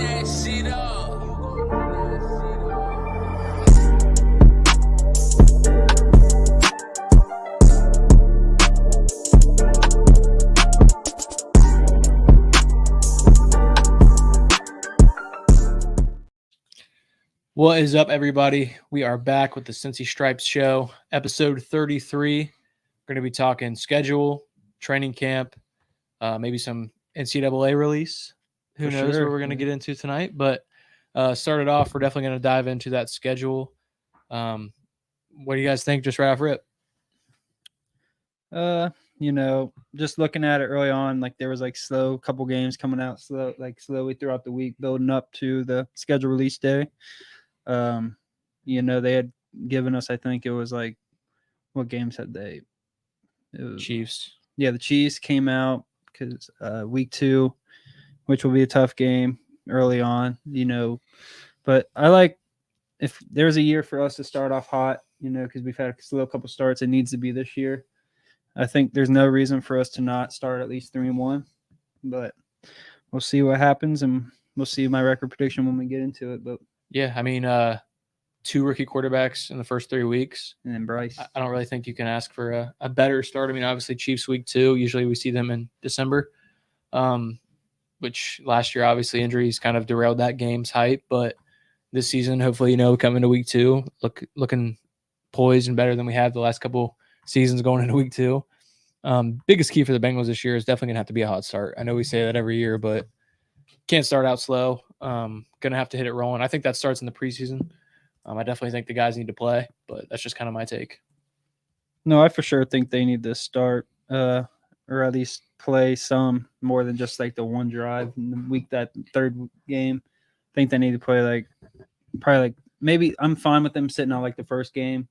that shit up. What is up, everybody? We are back with the Cincy Stripes Show, episode 33. We're going to be talking schedule, training camp, maybe some NCAA release. Who knows what we're going to get into tonight? But started off, we're definitely going to dive into that schedule. What do you guys think just right off rip? Just looking at it early on, like there was like slow couple games coming out slowly throughout the week, building up to the schedule release day. They had given us, I think it was like, what games had they? Chiefs. Yeah, the Chiefs came out because week 2, which will be a tough game early on, But I like if there's a year for us to start off hot, because we've had a slow couple starts, it needs to be this year. I think there's no reason for us to not start at least 3-1, but we'll see what happens, and we'll see my record prediction when we get into it. But yeah, I mean, 2 rookie quarterbacks in the first 3 weeks. And then Bryce. I don't really think you can ask for a better start. I mean, obviously Chiefs week 2, usually we see them in December, which last year, obviously injuries kind of derailed that game's hype. But this season, hopefully, coming to week 2, looking poised and better than we have the last couple seasons going into week 2. Biggest key for the Bengals this year is definitely going to have to be a hot start. I know we say that every year, but can't start out slow. Going to have to hit it rolling. I think that starts in the preseason. I definitely think the guys need to play, but that's just kind of my take. No, I for sure think they need to start or at least play some more than just like the one drive in the week, that third game. I think they need to play maybe I'm fine with them sitting out like the first game.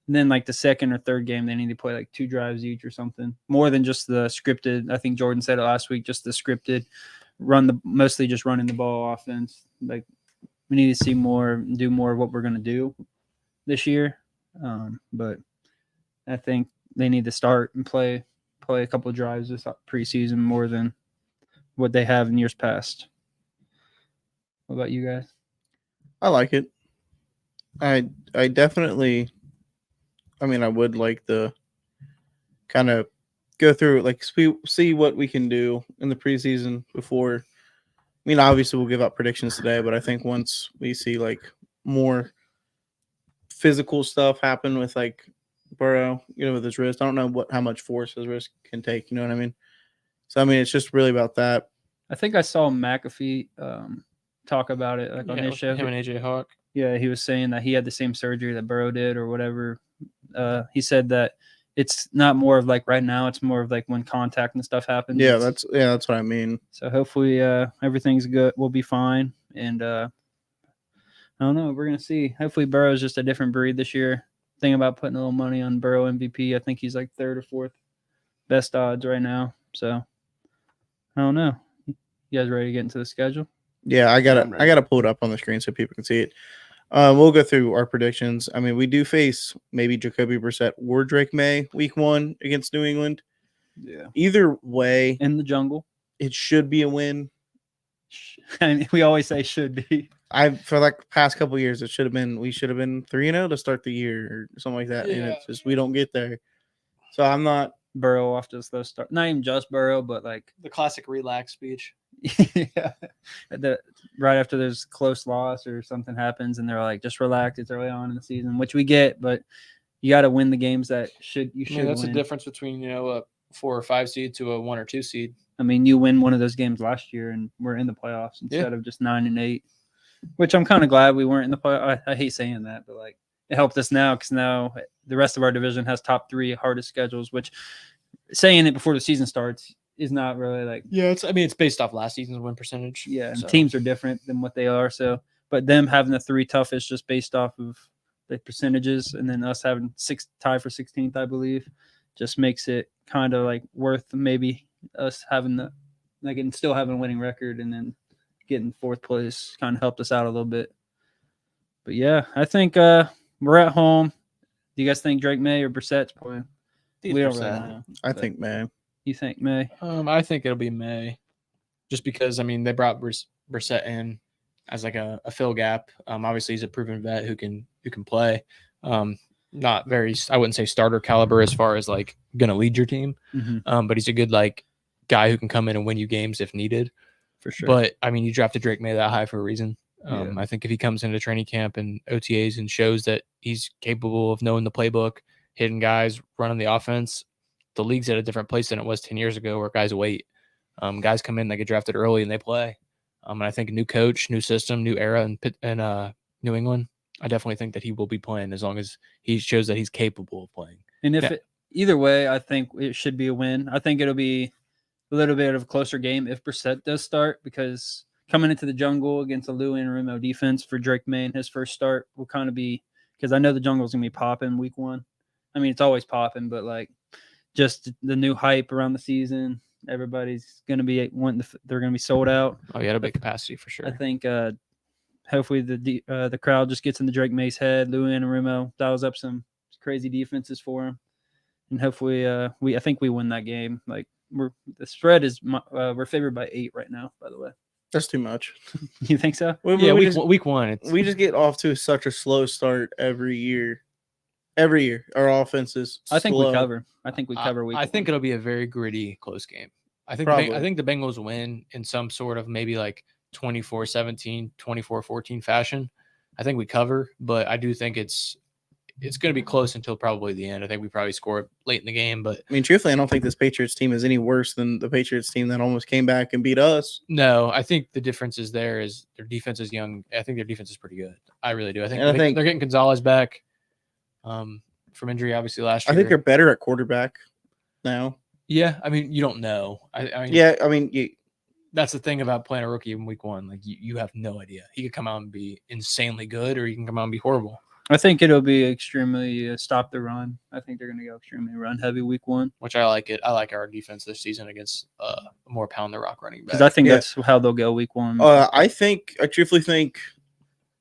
And then like the second or third game, they need to play like 2 drives each or something, more than just the scripted. I think Jordan said it last week, just the scripted mostly just running the ball offense. Like we need to see more, do more of what we're going to do this year. But I think they need to start and play a couple of drives this preseason more than what they have in years past. What about you guys? I like it. I definitely. I mean, I would like to kind of go through, like, see what we can do in the preseason before. I mean, obviously, we'll give out predictions today, but I think once we see, like, more physical stuff happen with, like, Burrow, with his wrist, I don't know how much force his wrist can take, you know what I mean? So, I mean, it's just really about that. I think I saw McAfee talk about it, like on his show. Him and AJ Hawk. Yeah, he was saying that he had the same surgery that Burrow did or whatever. He said that it's not more of like right now, it's more of like when contact and stuff happens. Yeah, that's what I mean. So hopefully everything's good. We'll be fine. And I don't know. We're going to see. Hopefully Burrow is just a different breed this year. Thinking about putting a little money on Burrow MVP. I think he's like 3rd or 4th best odds right now. So I don't know. You guys ready to get into the schedule? Yeah, I gotta pull it up on the screen so people can see it. We'll go through our predictions. I mean, we do face maybe Jacoby Brissett or Drake May week 1 against New England. Yeah. Either way, in the jungle, it should be a win. And we always say should be. For like past couple of years, we should have been 3-0 to start the year or something like that. Yeah. And it's just we don't get there. So I'm not Burrow off to a slow start. Not even just Burrow, but like the classic relax speech. Yeah. Right after there's close loss or something happens and they're like, just relax, it's early on in the season, which we get, but you got to win the games that you should that's win. The difference between, a 4 or 5 seed to a 1 or 2 seed. I mean, you win one of those games last year and we're in the playoffs instead of just 9-8, which I'm kind of glad we weren't in the playoffs. I hate saying that, but like it helped us now because now the rest of our division has top 3 hardest schedules, which saying it before the season starts is not really like. Yeah, it's based off last season's win percentage. Yeah, so. Teams are different than what they are. So, but them having the 3 toughest just based off of the percentages, and then us having tie for 16th, I believe, just makes it kind of like worth maybe us having and still having a winning record, and then getting 4th place kind of helped us out a little bit. But yeah, I think we're at home. Do you guys think Drake May or Brissett's playing? We don't really know. I think May. You think May? I think it'll be May, just because they brought Brissett in as like a fill gap. Obviously he's a proven vet who can play. Not very, I wouldn't say starter caliber as far as like going to lead your team. But he's a good like guy who can come in and win you games if needed. For sure. But I mean, you drafted Drake May that high for a reason. Yeah. I think if he comes into training camp and OTAs and shows that he's capable of knowing the playbook, hitting guys, running the offense, the league's at a different place than it was 10 years ago where guys wait. Guys come in, they get drafted early and they play. And I think a new coach, new system, new era in New England, I definitely think that he will be playing as long as he shows that he's capable of playing. And either way, I think it should be a win. I think it'll be a little bit of a closer game if Brissett does start, because coming into the jungle against a Lou Anarumo defense for Drake May in his first start will kind of be, because I know the jungle's going to be popping week 1. I mean, it's always popping, but like just the new hype around the season, everybody's going to be they're going to be sold out. Oh, yeah, a big capacity for sure. I think hopefully the crowd just gets in the Drake May's head. Lou Anarumo dials up some crazy defenses for him, and hopefully I think we win that game. Like the spread is we're favored by 8 right now. By the way, That's too much. you think so? Yeah, week one. We just get off to such a slow start every year. Every year, our offense is I think slow. we cover. I think we cover week. I think it'll be a very gritty, close game. I think the Bengals win in some sort of maybe like 24-17, 24-14 fashion. I think we cover, but I do think it's going to be close until probably the end. I think we probably score late in the game, but I mean, truthfully, I don't think this Patriots team is any worse than the Patriots team that almost came back and beat us. No, I think the difference is their defense is young. I think their defense is pretty good. I really do. I think they're getting Gonzalez back from injury, obviously last year. I think they're better at quarterback now. Yeah, I mean, you don't know. I mean, that's the thing about playing a rookie in week 1. Like you have no idea. He could come out and be insanely good, or he can come out and be horrible. I think it'll be extremely stop the run. I think they're going to go extremely run heavy week 1. Which I like it. I like our defense this season against more pound the rock running back. Because I think that's how they'll go week 1. I truthfully think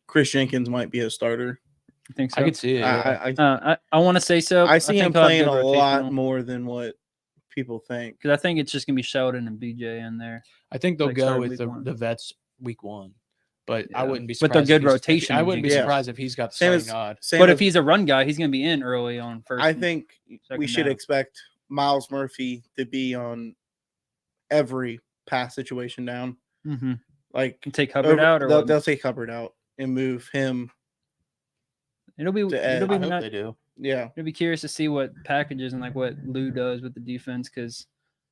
Chris Jenkins might be a starter. I think so. I could see it. I want to say so. I see him playing a lot more than what people think. Because I think it's just going to be Sheldon and BJ in there. I think they'll go with the vets week 1. But I wouldn't be surprised. But they're good rotation. I wouldn't be surprised if he's got the starting nod. But if he's a run guy, he's going to be in early on first. I think we should expect Miles Murphy to be on every pass situation down. Mm-hmm. Like take Hubbard out, or they'll take Hubbard out and move him. It'll be I hope they do. Yeah, it'll be curious to see what packages and like what Lou does with the defense, because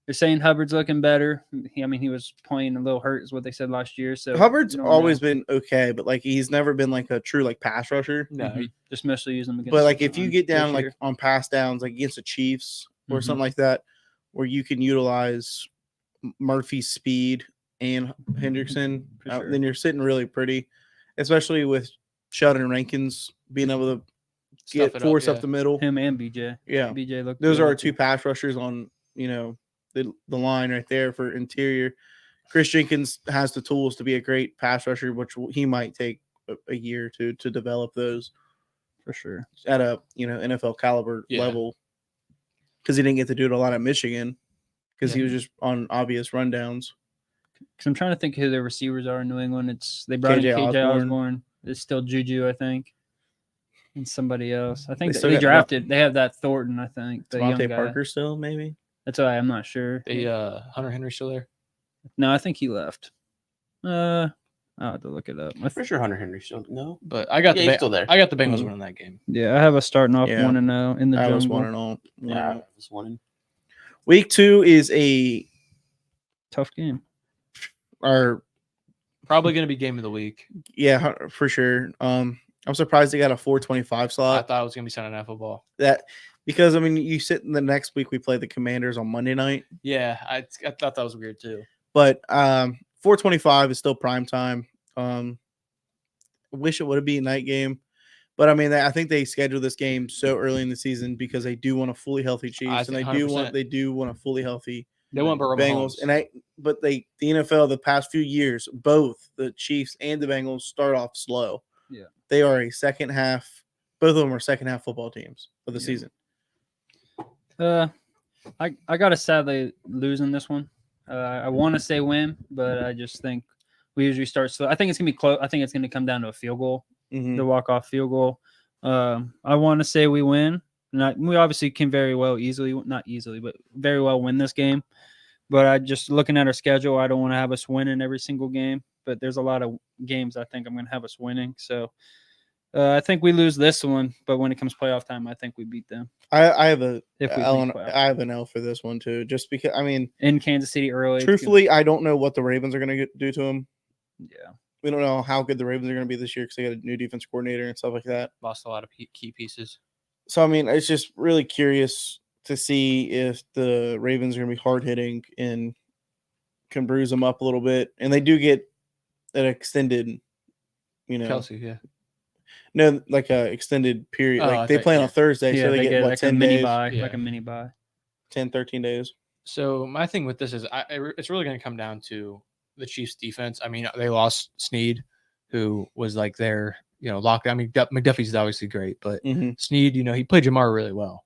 they're saying Hubbard's looking better. He was playing a little hurt, is what they said last year. So Hubbard's always been okay, but like he's never been like a true like pass rusher. No, just mostly using them against. But like if you get down like on pass downs, like against the Chiefs or something like that, where you can utilize Murphy's speed and Hendrickson, then you're sitting really pretty, especially with Sheldon Rankins being able to force up the middle. Him and BJ. Yeah, BJ looked. Those are our 2 pass rushers on the line right there for interior. Chris Jenkins has the tools to be a great pass rusher, which he might take a year or 2 to develop those for sure at a NFL caliber level, because he didn't get to do it a lot at Michigan because he was just on obvious rundowns. Because I'm trying to think who their receivers are in New England. They brought in KJ Osborne. It's still Juju, I think, and somebody else. I think they drafted. They have that Thornton, I think. The young guy. Parker still, maybe. That's why I'm not sure. Hunter Henry still there? No, I think he left. I'll have to look it up. I'm pretty sure Hunter Henry still but I got he's still there. I got the Bengals winning that game. Yeah, I have us starting off 1-0 in the jungle. I was 1-0. Yeah, I was 1-0. Week 2 is a tough game. Probably going to be game of the week. Yeah, for sure. I'm surprised they got a 4:25 slot. I thought it was going to be Sunday Night Football. Because I mean, you sit in the next week we play the Commanders on Monday night. Yeah, I thought that was weird too. But 4:25 is still prime time. Wish it would have been a night game, but I mean, I think they scheduled this game so early in the season because they do want a fully healthy Chiefs, and they do want a fully healthy. They want Bengals, but the NFL the past few years, both the Chiefs and the Bengals start off slow. Yeah, they are a second half. Both of them are second half football teams of the season. I gotta sadly lose in this one. I want to say win, but I just think We usually start slow. I think it's gonna be close. I think it's gonna come down to a field goal, Mhm. the walk-off field goal. I want to say we win. We obviously can very well not easily, but very well win this game. But I just looking at our schedule, I don't want to have us winning every single game. But there's a lot of games I think I'm going to have us winning. So I think we lose this one. But when it comes playoff time, I think we beat them I have a if we L make and- playoff. I have an L for this one too, just because In Kansas City early. truthfully, I don't know what the Ravens are going to do to them. Yeah. We don't know how good the Ravens are going to be this year because they got a new defense coordinator and stuff like that. Lost a lot of key pieces. So it's just really curious to see if the Ravens are going to be hard hitting and can bruise them up a little bit. And they do get an extended, Kelsey, yeah. no, like a extended period. Oh, Like I they think- play on yeah. a Thursday, Yeah, so they get what, like 10 a mini days, buy, Yeah. like a mini buy. 10, 13 days. So my thing with this is it's really going to come down to the Chiefs defense. I mean, they lost Snead, who was like their, lockdown. I mean, McDuffie's obviously great, but Mm-hmm. Snead, he played Jamar really well.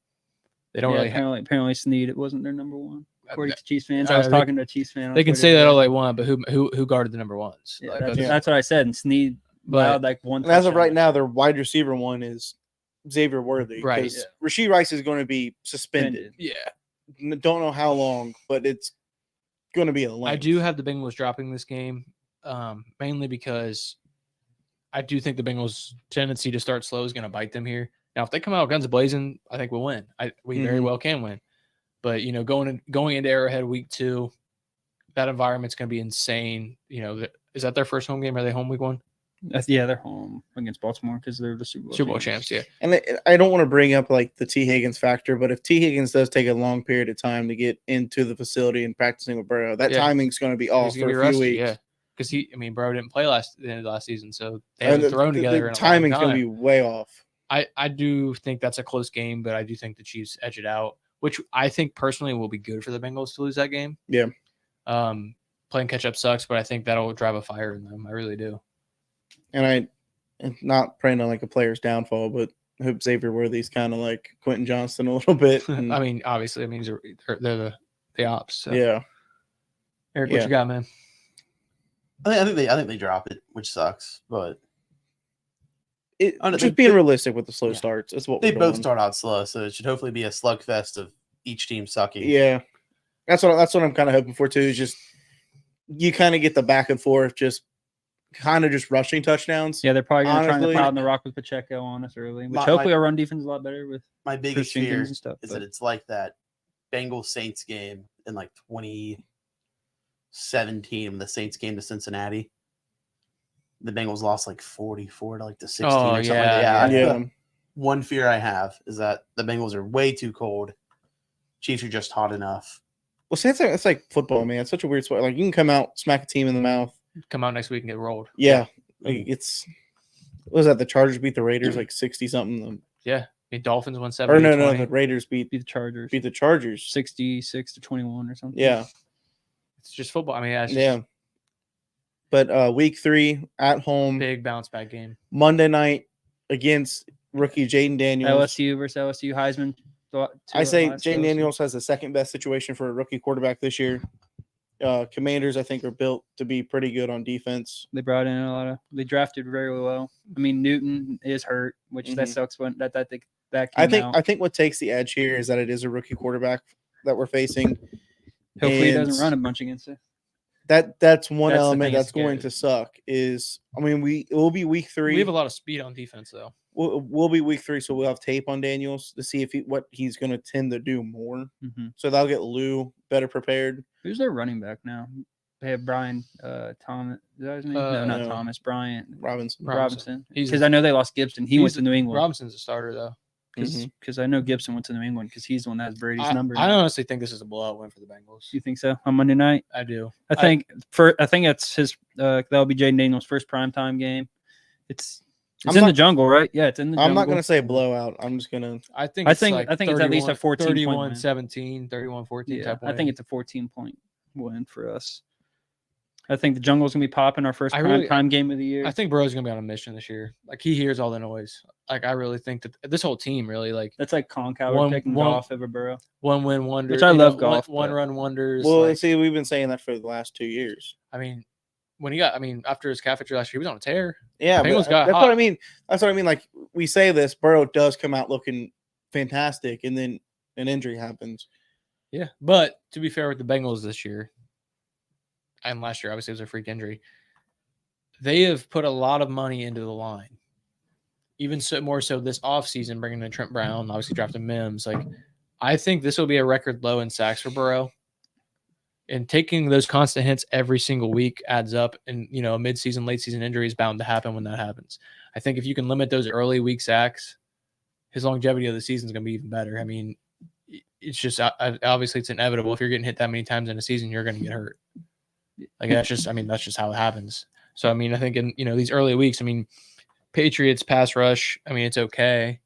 They don't really apparently Snead it wasn't their number one. According to Chiefs fans, they- I was talking to a Chiefs fan. on they can Twitter say that today. all they want, but who guarded the number ones? Yeah, Like, that's what I said. And Snead But- allowed like one. And as of touchdown. right now, their wide receiver one is Xavier Worthy. Right, Because Rashee Rice is going to be suspended. yeah. Don't know how long, but it's going to be a length. I do have the Bengals dropping this game, mainly because I do think the Bengals' tendency to start slow is going to bite them here. Now, if they come out guns blazing, I think we'll win. We very Mhm. well can win. But going into Arrowhead week 2, that environment's going to be insane. Is that their first home game? Are they home week 1? Yeah, they're home against Baltimore because they're the Super Bowl champs, yeah. And I don't want to bring up like the T. Higgins factor, but if T. Higgins does take a long period of time to get into the facility and practicing with Burrow, that Yeah. timing's going to be off He's for gonna a be few rusty, weeks. yeah. Because Burrow didn't play the end of last season, so they And haven't thrown together. The in a timing's long going time. to be way off. I do think that's a close game, but I do think the Chiefs edge it out, which I think personally will be good for the Bengals to lose that game. Yeah. Playing catch up sucks, but I think that'll drive a fire in them. I really do. And I'm not praying on like a player's downfall, but I hope Xavier Worthy's kind of like Quentin Johnston a little bit. And, I mean, obviously, they're the ops. So. yeah. Eric, what Yeah. you got, man? I think they drop it, which sucks. But Oh, no, Just being realistic with the slow starts. That's what they we're both doing. start out slow, so it should hopefully be a slugfest of each team sucking. Yeah. That's what I'm kind of hoping for too, is just you kind of get the back and forth, just kind of just rushing touchdowns. Yeah, they're probably going to try Honestly- to pound the rock with Pacheco on us early, which My- hopefully our run defense is a lot better with My biggest Chris fear Jenkins and stuff. is but- that it's like that Bengals Saints game in like 2017 when the Saints came to Cincinnati. The Bengals lost like 44 to like the 16 or something. yeah, Like that. yeah. Yeah. One fear I have is that the Bengals are way too cold. Chiefs are just hot enough. Well, see, it's like football, man. It's such a weird sport. Like you can come out, smack a team in the mouth. Come out next week and get rolled. Yeah. Like it's what was that? The Chargers beat the Raiders like 60 something. Yeah. The Dolphins won 7. Or no, the Raiders beat beat the Chargers the Chargers. 66-21 or something. Yeah. It's just football. I mean, it's just Yeah. But week 3 at home, big bounce back game. Monday night against rookie Jaden Daniels. LSU versus LSU Heisman. I say Jaden Daniels has the second best situation for a rookie quarterback this year. Commanders, I think, are built to be pretty good on defense. They brought in they drafted very well. I mean, Newton is hurt, which that Mhm. sucks when that came out. I think what takes the edge here is that it is a rookie quarterback that we're facing. Hopefully he and doesn't run a bunch against it. That's one That's the element thing that's that's going scary. to suck. It will be week 3. We have a lot of speed on defense, though. We'll be week 3, so we'll have tape on Daniels to see what he's going to tend to do more. Mm-hmm. So that'll get Lou better prepared. Who's their running back now? They have Brian Thomas. Is that his name? No, not No. Thomas. Brian Robinson. Robinson. He's- Because I know they lost Gibson. He went to New England. Robinson's a starter, though. Because I know Gibson went to New England because he's the one that has Brady's number. I honestly think this is a blowout win for the Bengals. You think so on Monday night? I do. I think it's his. That'll be Jaden Daniels' first primetime game. It's I'm in not- the jungle, right? Yeah, it's in the jungle. I'm not going to say blowout. I'm just going to. I think I it's think- like I think it's at least a 14 point win. 31-17, 31-14 Yeah, type I win. think it's a 14-point win for us. I think the jungle's gonna be popping our first I really- primetime game of the year. I think Burrow's gonna be on a mission this year. Like he hears all the noise. Like I really think that this whole team really like That's like Concow One- picking one- golf over Burrow. one win wonder. Which I love one- golf, One but- run wonders. Well, like, see, we've been saying that for the last 2 years. I mean, when he got, I mean, after his calf injury last year, he was on a tear. Yeah, Bengals but got that's hot. what I mean. That's what I mean. Like we say this, Burrow does come out looking fantastic, and then an injury happens. Yeah, but to be fair with the Bengals this year, and last year, obviously it was a freak injury. They have put a lot of money into the line. Even so, more so this offseason, bringing in Trent Brown, obviously drafting Mims. Like, I think this will be a record low in sacks for Burrow. And taking those constant hits every single week adds up. And, you know, a midseason, late season injury is bound to happen when that happens. I think if you can limit those early week sacks, his longevity of the season is going to be even better. I mean, it's just obviously it's inevitable. If you're getting hit that many times in a season, you're going to get hurt. Like, that's just how it happens. So, I mean, I think in, you know, these early weeks, I mean, Patriots pass rush, I mean, it's okay,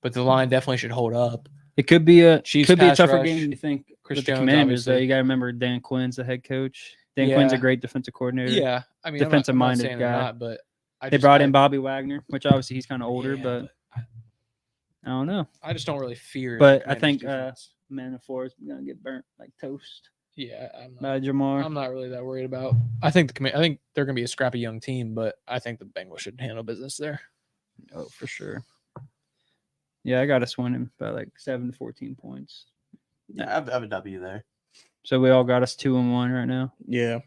but the line definitely should hold up. It could be a Chiefs could be a pass tougher rush, game than you think Chris with the Jones, Commanders. Though obviously. you got to remember Dan Quinn's the head coach. Dan Quinn's a great defensive coordinator. Yeah, I mean, defensive-minded I'm not saying guy. they're not, but They brought in Bobby Wagner, which obviously he's kind of older, Yeah, but I don't know. I just don't really fear. But the I think defense. Manafort is gonna get burnt like toast Yeah, by Jamar. I'm not really that worried about. I think they're going to be a scrappy young team, but I think the Bengals should handle business there. Oh, for sure. Yeah, I got us winning by like 7 to 14 points. Yeah, I have a W there. So we all got us 2-1 right now. Yeah.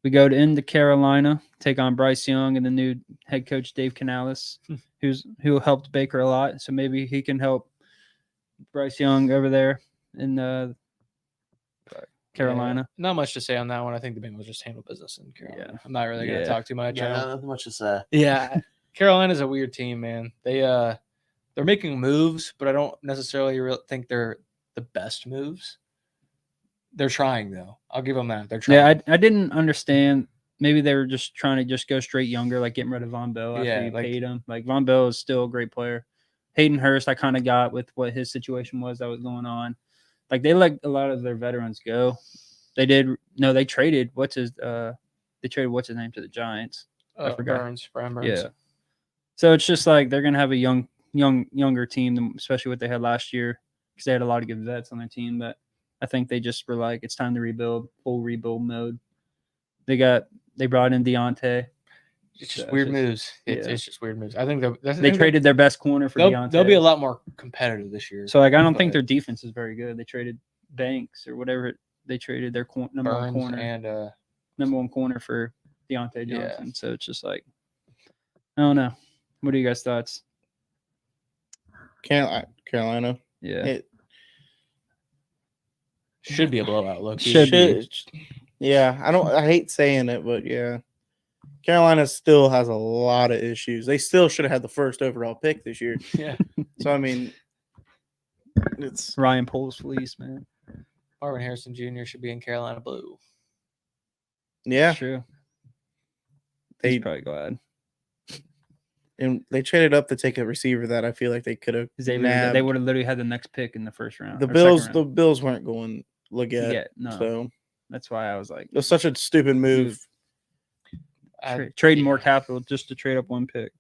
We go into Carolina, take on Bryce Young and the new head coach Dave Canales, who helped Baker a lot. So maybe he can help Bryce Young over there in Carolina. Yeah, not much to say on that one. I think the Bengals just handle business in Carolina. Yeah. I'm not really going to talk too much. Yeah, nothing much to say. Yeah, Carolina's a weird team, man. They're making moves, but I don't necessarily think they're the best moves. They're trying, though. I'll give them that. They're trying. Yeah, I didn't understand. Maybe they were just trying to just go straight younger, like getting rid of Von Bell after you paid him. Like Von Bell is still a great player. Hayden Hurst, I kind of got with what his situation was that was going on. Like they let a lot of their veterans go. They traded what's his name to the Giants. I forgot. Brian Burns. Yeah. So it's just like they're gonna have a younger team, especially what they had last year, because they had a lot of good vets on their team. But I think they just were like, it's time to rebuild, full rebuild mode. They brought in Deontay. It's just weird moves. It's just weird moves. I think they traded their best corner for Deontay. They'll be a lot more competitive this year. So like, I don't think their defense is very good. They traded Banks or whatever. They traded their number one corner and number one corner for Deontay Johnson. Yeah. So it's just like, I don't know. What are you guys' thoughts? Carolina. Yeah. It should be a blowout. Look, yeah. I hate saying it, but yeah. Carolina still has a lot of issues. They still should have had the first overall pick this year. Yeah. So I mean, it's Ryan Poles fleece, man. Marvin Harrison Jr. should be in Carolina blue. Yeah. True. They probably glad. And they traded up to take a receiver that I feel like they could have. They would have literally had the next pick in the first round. The Bills weren't going Leggett. Yeah, no. So that's why I was like, it was such a stupid move. Trading more capital just to trade up one pick.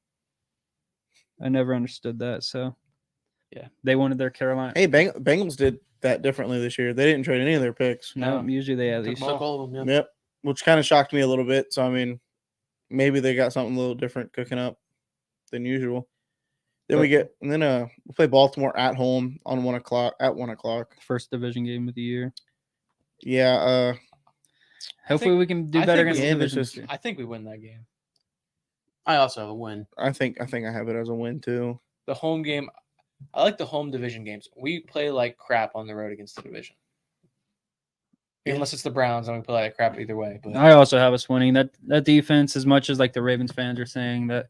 I never understood that. So yeah, they wanted their Carolina. Hey, Bengals did that differently this year. They didn't trade any of their picks. No, usually they at least took all of them. Yeah. Yep, which kind of shocked me a little bit. So I mean, maybe they got something a little different cooking up than usual. Then we play Baltimore at home on 1 o'clock. At 1 o'clock, first division game of the year. Yeah. Hopefully we can do better against the division. I think we win that game. I also have a win. I think I have it as a win too. The home game, I like the home division games. We play like crap on the road against the division. Unless it's the Browns, and we play like crap either way. But I also have us winning. That defense, as much as like the Ravens fans are saying that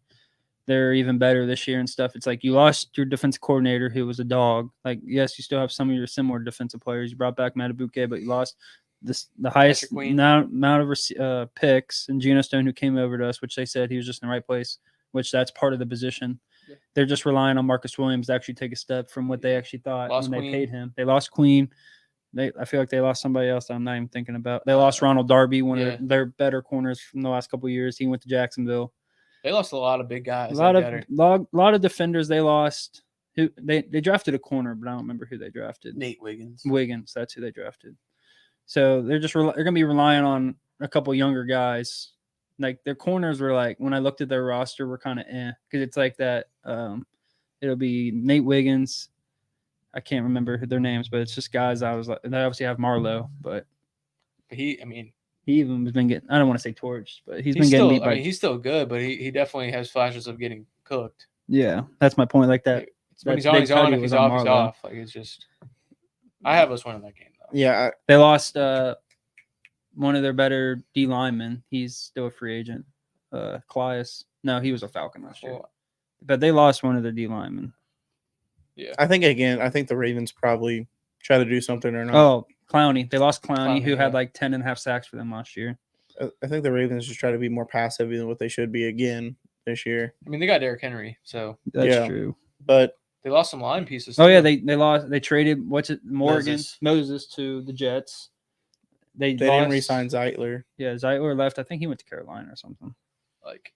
they're even better this year and stuff, it's like you lost your defensive coordinator who was a dog. Like, yes, you still have some of your similar defensive players. You brought back Matabuke, but you lost the highest amount of picks, and Geno Stone, who came over to us, which they said he was just in the right place, which that's part of the position. Yeah. They're just relying on Marcus Williams to actually take a step from what they actually thought when they paid him. They lost Queen. I feel like they lost somebody else that I'm not even thinking about. They lost Ronald Darby, one of their better corners from the last couple of years. He went to Jacksonville. They lost a lot of big guys. A lot of defenders they lost. They drafted a corner, but I don't remember who they drafted. Nate Wiggins. That's who they drafted. So they're going to be relying on a couple younger guys like their corners were like when I looked at their roster were kind of because it's like that. It'll be Nate Wiggins. I can't remember their names, but it's just guys. I was like, and they obviously have Marlowe, but he even has been getting. I don't want to say torched, but he's been getting still, beat by. he's still good, but he definitely has flashes of getting cooked. Yeah, that's my point. Like that. When he's that on, big he's on. Cuddy If was he's on off, he's Marlowe. off. Like it's just. I have us winning that game though. Yeah, They lost one of their better D linemen. He's still a free agent. Clias. No, he was a Falcon last year. Well, But they lost one of their D linemen. yeah. I think the Ravens probably try to do something or not. Oh, Clowney. They lost Clowney, who Clowney, had yeah. like 10.5 sacks for them last year. I think the Ravens just try to be more passive than what they should be again this year. I mean, they got Derrick Henry, so That's Yeah. true. But they lost some line pieces. Oh yeah, too. they lost. They traded Morgan Moses to the Jets. They didn't re-sign Zeitler. Yeah, Zeitler left. I think he went to Carolina or something. Like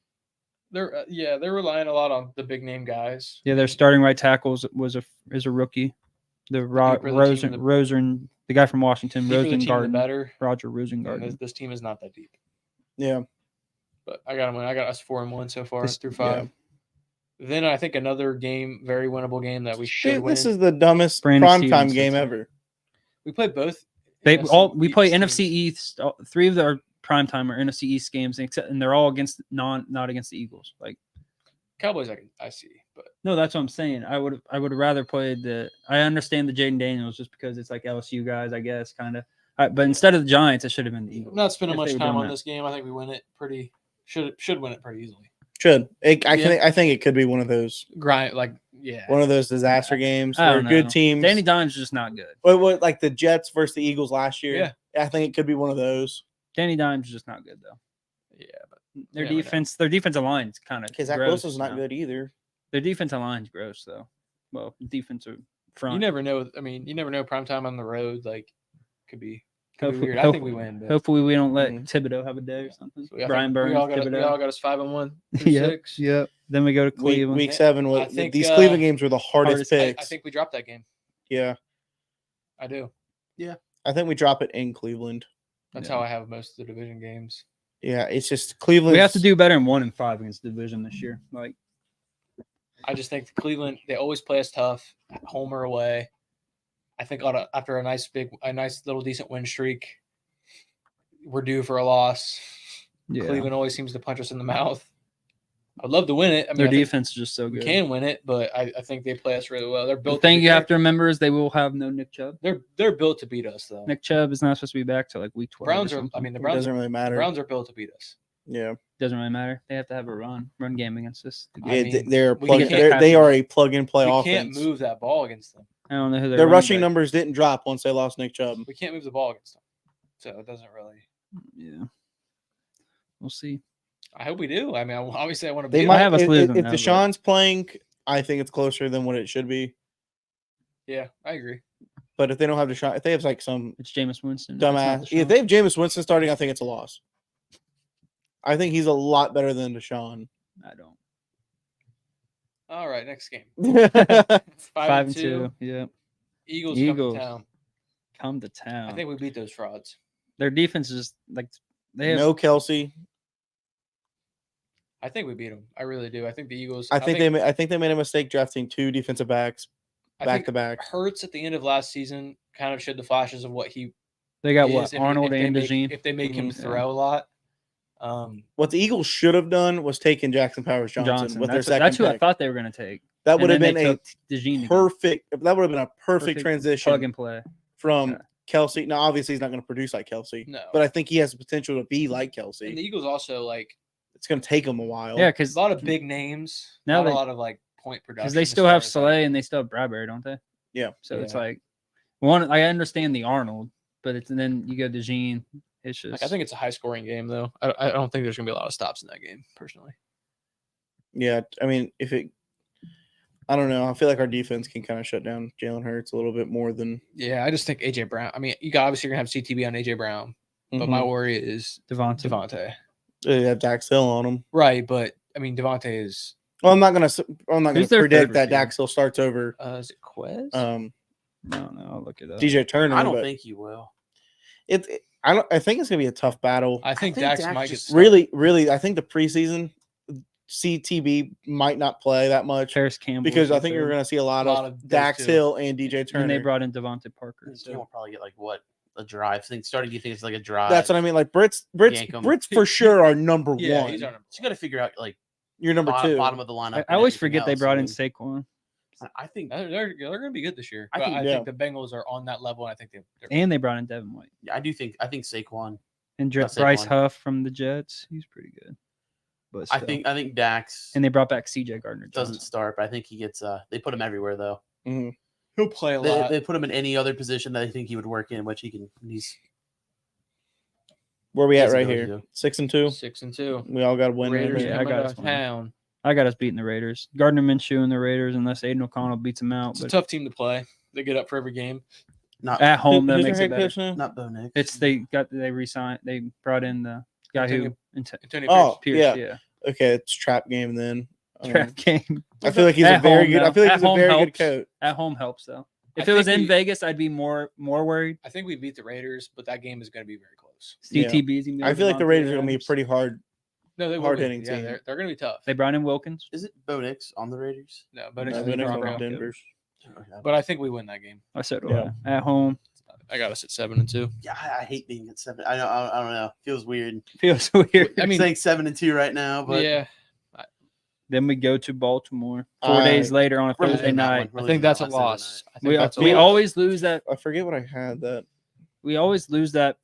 they're they're relying a lot on the big name guys. Yeah, their starting right tackle is a rookie. The Rosen, the guy from Washington, Rosengarten. Better. Roger Rosengarten. This team is not that deep. Yeah, but I got them. I got us 4-1 so far through 5. Yeah. Then I think another game, very winnable game that we should win. This is the dumbest primetime game ever. We played both. We play NFC East. 3 of our primetime are NFC East games, and they're all against not against the Eagles. Like Cowboys, I see, but no, that's what I'm saying. I would rather play the. I understand the Jaden Daniels just because it's like LSU guys, I guess, kind of. But instead of the Giants, it should have been the Eagles. I'm not spending much time on this game. I think we win it pretty. Should win it pretty easily. I think it could be one of those one of those disaster games where good teams. Danny Dimes just not good. What like the Jets versus the Eagles last year? Yeah, I think it could be one of those. Danny Dimes is just not good though. Yeah, but their defensive line is kind of. Because Zach Wilson's not good either. Their defensive line's gross though. Well, defensive front. You never know. I mean, you never know. Primetime on the road, like, could be weird. I think we win. But. Hopefully, we don't let Thibodeau have a day or something. So Brian Burns, we all got us 5-1. Yep. Yep. Then we go to Cleveland. Week 7. These Cleveland games were the hardest picks. I think we dropped that game. Yeah. I do. Yeah. I think we drop it in Cleveland. That's how I have most of the division games. Yeah, it's just Cleveland. We have to do better in 1 and 5 against the division this year. Like, I just think Cleveland, they always play us tough, home or away. I think after a nice little decent win streak, we're due for a loss. Yeah. Cleveland always seems to punch us in the mouth. I'd love to win it. I mean, their defense is just so good. We can win it, but I think they play us really well. They're built. The thing you have to remember is they will have no Nick Chubb. They're built to beat us, though. Nick Chubb is not supposed to be back till like week 12. Browns are. I mean, the Browns doesn't really matter. Browns are built to beat us. Yeah, doesn't really matter. They have to have a run game against us. They are a plug and play offense. We can't move that ball against them. I don't know who their rushing numbers didn't drop once they lost Nick Chubb. We can't move the ball against them, so it doesn't really. Yeah, we'll see. I hope we do. I mean, obviously, I want to. They might have us lose. If Deshaun's playing, I think it's closer than what it should be. Yeah, I agree. But if they don't have Deshaun, if they have like some, it's Jameis Winston. Dumbass. If they have Jameis Winston starting, I think it's a loss. I think he's a lot better than Deshaun. I don't. All right, next game. 5-2. Yeah. Eagles come to town. Come to town. I think we beat those frauds. Their defense is like they have no Kelsey. I think we beat them. I really do. I think the Eagles. I think they made a mistake drafting 2 defensive backs back to back. Hurts at the end of last season kind of showed the flashes of what he. They got what Arnold and DeJean. If they make him throw a lot. What the Eagles should have done was taken Jackson Powers Johnson with their second. That's who pick. I thought they were going to take. That would have been a perfect. That would have been a perfect transition. Plug and play from Kelsey. Now, obviously, he's not going to produce like Kelsey. No, but I think he has the potential to be like Kelsey. And the Eagles also it's going to take them a while. Yeah, because a lot of big names. Not a lot of point production. Because they still have Slay and they still have Bradbury, don't they? Yeah. So it's like one. I understand the Arnold, but then you go to DeJean. It's just. I think it's a high scoring game though. I don't think there's going to be a lot of stops in that game personally. Yeah, I mean, I don't know. I feel like our defense can kind of shut down Jalen Hurts a little bit more than. Yeah, I just think AJ Brown. I mean, obviously you're gonna have CTB on AJ Brown, but my worry is Devontae. They have Dax Hill on him, right? But I mean, Devontae is. Well, I'm not gonna predict that Dax Hill starts over. Is it Quez? No, I'll look it up. DJ Turner. I don't think he will. I think it's gonna be a tough battle. I think think Dax Dak might get just- started. Really, I think the preseason CTB might not play that much Paris Campbell. because I think you're going to see a lot of of those Dax two. Hill and DJ Turner. And they brought in Devontae Parker. Cam So will probably get like what a drive. Do you think it's like a drive? That's what I mean. Like Brits Yank 'em. for sure are number Yeah, one. he's our number. So you got to figure out like You're number two. bottom of the lineup. I always forget they brought in Saquon. I think They're going to be good this year. I But think- I yeah. think the Bengals are on that level, and I think they're And they brought in Devin White. I think Saquon. And That's Bryce Saquon. Huff from the Jets. He's pretty good. But I still. think Dax And they brought back CJ Gardner doesn't Johnson. start, but I think he gets. They put him everywhere though. Mhm. he'll play a They, lot. they put him in any other position that I think he would work in, which he can. He's Where we at Yes, it right does, here? yeah. 6-2. 6-2. We all got to win. Raiders Yeah, I coming got to us one. town. I got us beating the Raiders. Gardner Minshew and the Raiders, unless Aiden O'Connell beats them out. It's a But tough team to play. They get up for every game. not at home, that Who's makes our it head better. coach now? not Bo Nix. It's they re-signed. They brought in the guy who Antonio Oh, Pierce. yeah. Okay, it's trap game then. Trap game. I feel like he's a At very home, good. I though. feel like At he's a home very good helps. coach. At home helps though. If I it was think in we- Vegas, I'd be more worried. I think we beat the Raiders, but that game is going to be very close. Yeah. CTB's gonna be I feel like the Devontae Raiders are going to be Adams. pretty hard. No, they will Hard be. hitting Yeah, team. they're going to be tough. They brought in Wilkins. Is it Bo Nix on the Raiders? No, but, No, it's they're the not Broncos. from Denver. But I think we win that game. I said Yeah. at home. I got us at 7-2. Yeah, I hate being at 7. I don't know. Feels weird. Feels weird. I mean, saying 7-2 right now, but yeah, Then we go to Baltimore 4 days later on a We're Thursday losing that night. one. I think that's a loss. I think We, that's a we loss. always lose that. I forget what I had that. We always lose that.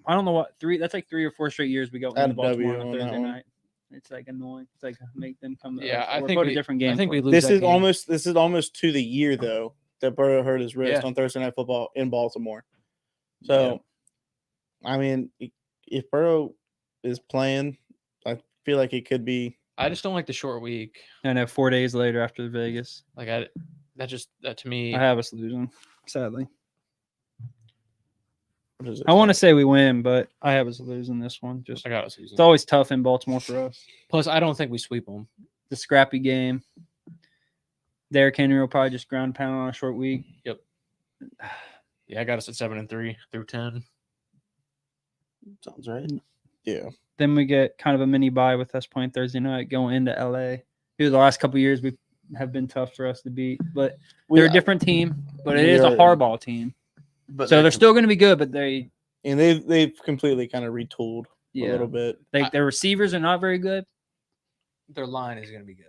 I don't know what three. That's like 3 or 4 straight years we go Add into a W Baltimore on a on that Thursday one. night. It's like annoying. It's like make them come. Yeah, I or think go to we- a different game. I think we lose. This that is game. almost to the year though that Burrow hurt his wrist Yeah. on Thursday Night Football in Baltimore. So, I mean, if Burrow is playing, I feel like it could be. I just don't like the short week. And then 4 days later after Vegas, Like that to me. I have us losing. Sadly, What is it? I want to say we win, but I have us losing this one. Just I got us losing. it's always tough in Baltimore for us. Plus, I don't think we sweep them. The scrappy game. Derrick Henry will probably just ground pound on a short week. Yeah, I got us at 7-3 through 10. sounds right. Yeah. Then we get kind of a mini bye with us playing Thursday night, going into LA. The last couple of years we have been tough for us to beat, but they're a different team. But it is a Yeah. Harbaugh team, But so they're still going to be good. But they, And they've completely kind of retooled a yeah, little bit. their receivers are not very good. Their line is going to be good.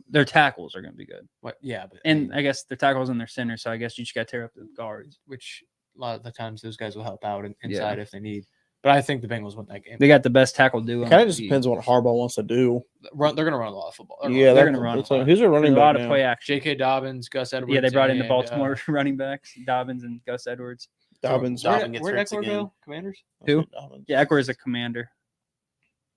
Their tackles are going to be good, What? Yeah, but and I guess their tackles and their center. So I guess you just got to tear up the guards. which a lot of the times those guys will help out Yeah. inside if they need. But I think the Bengals win that game. They got the best tackle duo. It kind of just depends on what Harbaugh wants to do. They're going to run a lot of football. they're gonna run a lot. Who's their running a back lot of now? play action. J.K. Dobbins, Gus Edwards. Yeah, they brought in the and, Baltimore running backs, Dobbins and Gus Edwards. Dobbins. Dobbins gets Where'd hurt Eckler again. go? Commanders. Who? Dobbins. Yeah, Eckler is a commander.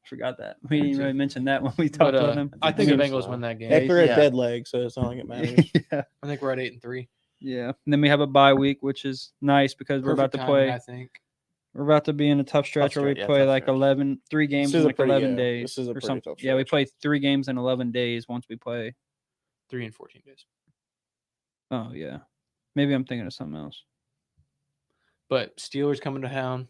Forgot that. We didn't really mention that when we talked But about him. I think the think Bengals so. win that game. Eckler Yeah. had dead leg, so it's not like it matters. yeah. I think we're at 8-3. Yeah. And then we have a bye week, which is nice because we're about Perfect to timing, play. I think. We're about to be in a tough stretch where we stretch, yeah, play tough like stretch. 3 games This is in a like pretty- 11 yeah, days. this is a or pretty something. tough Yeah, we stretch. play 3 games in 11 days once we play. 3 and 14 days. Oh, yeah. Maybe I'm thinking of something else. But Steelers coming to town.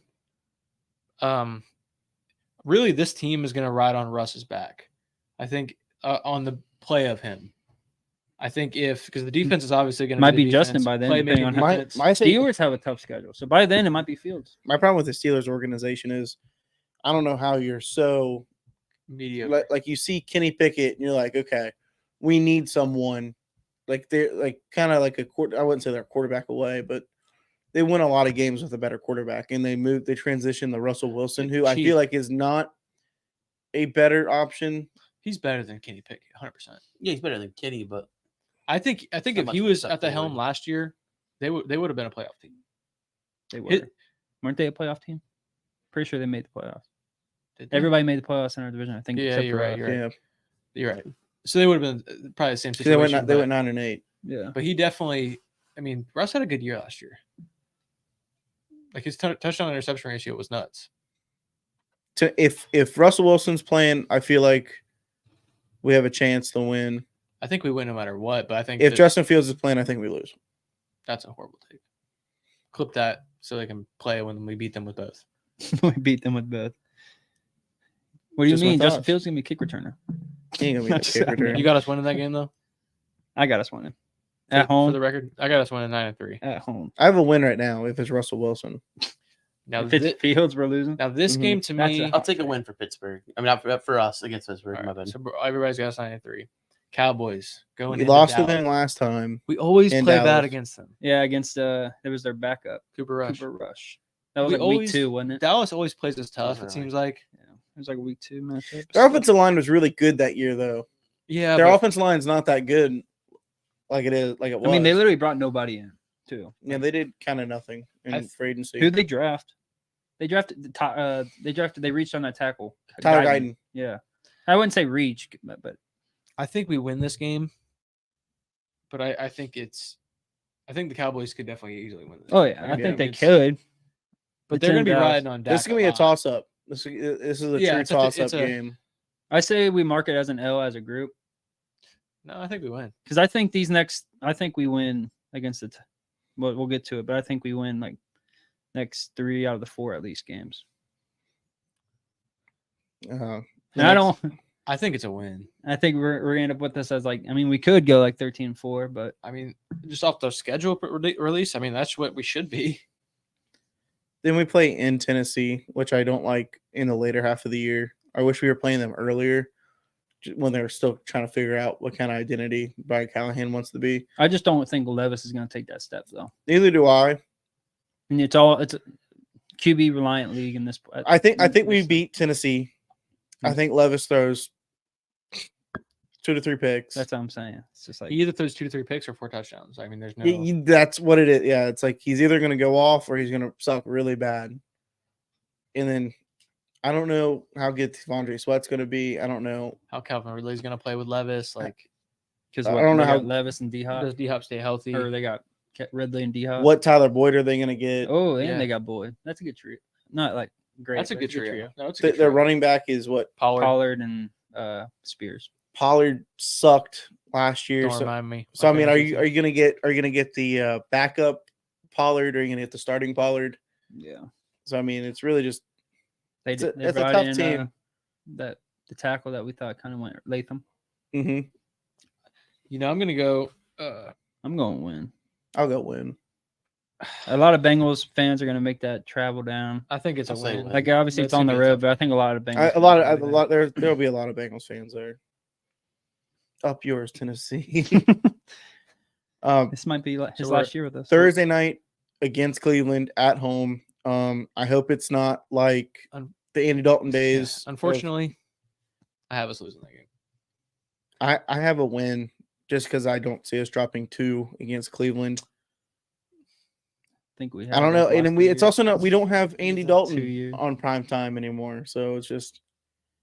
Really, this team is going to ride on Russ's back. I think on the play of him. I think because the defense is obviously going to Might be Justin by then, depending on how- My thing- Steelers have a tough schedule. So by then, it might be Fields. my problem with the Steelers organization is I don't know how you're so mediocre. like you see Kenny Pickett and you're like, okay, we need someone like they're like kind of like I wouldn't say they're a quarterback away, but they win a lot of games with a better quarterback, and they transition to Russell Wilson, who I Cheap. feel like is not a better option. He's better than Kenny Pickett, 100%. Yeah, he's better than Kenny, but I think Not if much he of a was step at the helm forward. last year, they would have been a playoff team. They were. It- Weren't they a playoff team? Pretty sure they made the playoffs. Did they? Everybody made the playoffs in our division, I think. Yeah, except you're for right, us. you're right. Yeah, You're right. So they would have been probably the same 'Cause situation. they but- went 9-8. Yeah. But he definitely, I mean, Russ had a good year last year. Like his touchdown interception ratio was nuts. If Russell Wilson's playing, I feel like we have a chance to win. I think we win no matter what, but I think If that- Justin Fields is playing, I think we lose. that's a horrible take. clip that so they can play when we beat them with both. We beat them with both. What do you Just my mean? Justin thoughts. Fields gonna be a kick returner. He ain't gonna be a kick return. You got us winning that game though. I got us winning For at home. the record, I got us winning 9-3. At home. I have a win right now if it's Russell Wilson. Now, If it's Fields, we're losing. this Mhm. game to That's me, I'll take a win for Pittsburgh. I mean, not for us against Pittsburgh. all My right, bad. so everybody's got us 9-3. Cowboys going. We into lost to Dallas. them last time. We always in play bad Dallas. against them. Yeah, against it was their backup, Cooper Rush. Cooper Rush. That was We like week always- 2, wasn't it? Dallas always plays us tough. Really? It seems like. Yeah, it was like a week 2 matchup. Their offensive line was really good that year, though. Yeah, Their but offensive line's not that good, like it is, like it was. I mean, they literally brought nobody in too. yeah, they did kind of nothing in I- free agency. Who'd they draft? They drafted They reached on that tackle. Tyler Guyton. Guyton. Yeah, I wouldn't say reach, but I think we win this game. But I think the Cowboys could definitely easily win this. oh yeah, I Yeah. think they It's- could. But It's they're going in to be Dallas. riding on Dak. This is gonna be a lot. toss up. This is a Yeah, true it's a- toss up it's a- game. I say we mark it as an L as a group No, I think we win. because I think I think we win against the. Well, we'll get to it, but I think we win like next 3 out of the 4 at least games. Uh, And I don't. I think it's a win. I think we're gonna end up with this as like. I mean, we could go like 13-4, but I mean, just off the schedule release, I mean, that's what we should be. Then we play in Tennessee, which I don't like in the later half of the year. I wish we were playing them earlier when they were still trying to figure out what kind of identity Brian Callahan wants to be. I just don't think Levis is gonna take that step though. Neither do I. And it's a QB reliant league in this. I think we beat Tennessee. I think Levis throws 2 to 3 picks. That's what I'm saying. It's just like He either throws 2 to 3 picks or 4 touchdowns. I mean, there's no. That's what it is. Yeah, it's like he's either going to go off or he's going to suck really bad. And then I don't know how good Devondre Sweat's going to be. I don't know. How Calvin Ridley's going to play with Levis. Like, because I don't know how- Levis and D Hop does D Hop stay healthy? or they got Ridley and D Hop. What Tyler Boyd are they going to get? Oh, and Yeah. they got Boyd. That's a good trio. Not like great. That's a but good it's trio. No, it's a Their good trio. running back is what? Pollard. Pollard and Spears. Pollard sucked last year. Don't So, remind me. so I My mean, fantasy are you going to get the backup Pollard or are you going to get the starting Pollard? Yeah, So I mean, it's really just they It's a- they it's a brought tough in team. the tackle that we thought kind of went Latham. mhm. You know, I'm going to go. I'm going to win. I'll go win. A lot of Bengals fans are going to make that travel down. I think it's a I'll say win. win. Like obviously That's it's on the gonna be a road, but I think a lot of Bengals. There'll be a lot of Bengals fans there. Up yours, Tennessee. This might be like his So we're last year with us. Thursday night against Cleveland at home. I hope it's not like Un- the Andy Dalton Yeah, days. unfortunately, I have us losing that game. I have a win just because I don't see us dropping 2 against Cleveland. I think we. I don't know, those and last we 2 it's years. also not we don't have Andy Is that 2 Dalton years? on prime time anymore, so it's just